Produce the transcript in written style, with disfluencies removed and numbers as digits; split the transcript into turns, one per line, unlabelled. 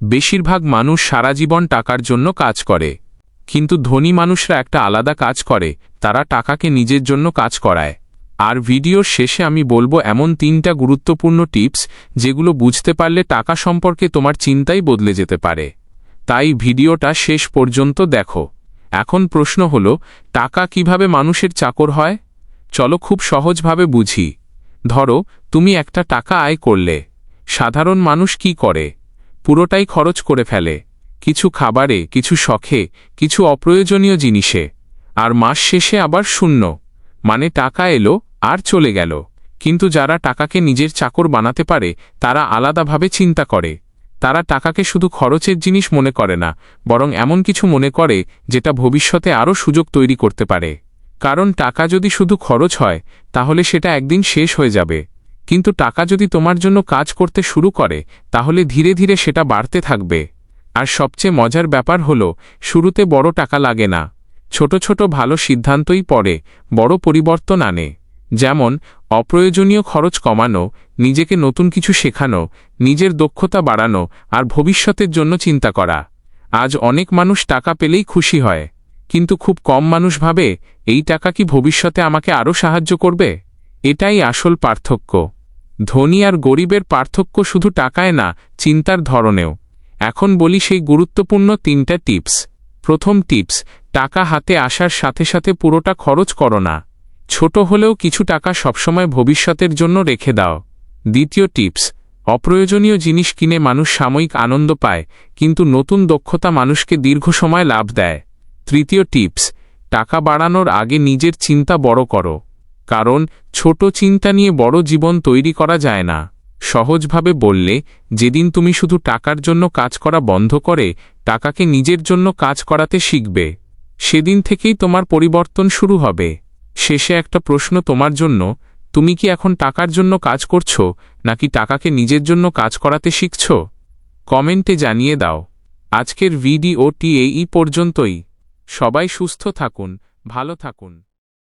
বেশিরভাগ মানুষ সারা জীবন টাকার জন্য কাজ করে, কিন্তু ধনী মানুষরা একটা আলাদা কাজ করে, তারা টাকাকে নিজের জন্য কাজ করায়। আর ভিডিওর শেষে আমি বলবো এমন 3টা গুরুত্বপূর্ণ টিপস যেগুলো বুঝতে পারলে টাকা সম্পর্কে তোমার চিন্তাই বদলে যেতে পারে। তাই ভিডিওটা শেষ পর্যন্ত দেখো। এখন প্রশ্ন হলো, টাকা কিভাবে মানুষের চাকর হয়? চলো খুব সহজভাবে বুঝি। ধরো তুমি একটা টাকা আয় করলে। সাধারণ মানুষ কি করে? পুরোটাই খরচ করে ফেলে, কিছু খাবারে, কিছু শখে, কিছু অপ্রয়োজনীয় জিনিসে। আর মাস শেষে আবার শূন্য, মানে টাকা এলো আর চলে গেল। কিন্তু যারা টাকাকে নিজের চাকর বানাতে পারে তারা আলাদাভাবে চিন্তা করে। তারা টাকাকে শুধু খরচের জিনিস মনে করে না, বরং এমন কিছু মনে করে যেটা ভবিষ্যতে আরও সুযোগ তৈরি করতে পারে। কারণ টাকা যদি শুধু খরচ হয় তাহলে সেটা একদিন শেষ হয়ে যাবে, কিন্তু টাকা যদি তোমার জন্য কাজ করতে শুরু করে তাহলে ধীরে ধীরে সেটা বাড়তে থাকবে। আর সবচেয়ে মজার ব্যাপার হলো, শুরুতে বড় টাকা লাগে না, ছোট ছোট ভালো সিদ্ধান্তই পরে বড় পরিবর্তন আনে। যেমন অপ্রয়োজনীয় খরচ কমানো, নিজেকে নতুন কিছু শেখানো, নিজের দক্ষতা বাড়ানো আর ভবিষ্যতের জন্য চিন্তা করা। আজ অনেক মানুষ টাকা পেলেই খুশি হয়, কিন্তু খুব কম মানুষ ভাবে এই টাকা কি ভবিষ্যতে আমাকে আরও সাহায্য করবে। এটাই আসল পার্থক্য। ধনী আর গরিবের পার্থক্য শুধু টাকায় না, চিন্তার ধরনেও। এখন বলি সেই গুরুত্বপূর্ণ 3টা টিপস। প্রথম টিপস, টাকা হাতে আসার সাথে সাথে পুরোটা খরচ করো না। ছোট হলেও কিছু টাকা সবসময় ভবিষ্যতের জন্য রেখে দাও। দ্বিতীয় টিপস, অপ্রয়োজনীয় জিনিস কিনে মানুষ সাময়িক আনন্দ পায়, কিন্তু নতুন দক্ষতা মানুষকে দীর্ঘ সময় লাভ দেয়। তৃতীয় টিপস, টাকা বাড়ানোর আগে নিজের চিন্তা বড় করো, কারণ ছোট চিন্তা নিয়ে বড় জীবন তৈরি করা যায় না। সহজভাবে বললে, যেদিন তুমি শুধু টাকার জন্য কাজ করা বন্ধ করে টাকাকে নিজের জন্য কাজ করাতে শিখবে, সেদিন থেকেই তোমার পরিবর্তন শুরু হবে। শেষে একটা প্রশ্ন তোমার জন্য, তুমি কি এখন টাকার জন্য কাজ করছো নাকি টাকাকে নিজের জন্য কাজ করাতে শিখছো? কমেন্টে জানিয়ে দাও। আজকের ভিডিওটি এই পর্যন্তই। সবাই সুস্থ থাকুন, ভালো থাকুন।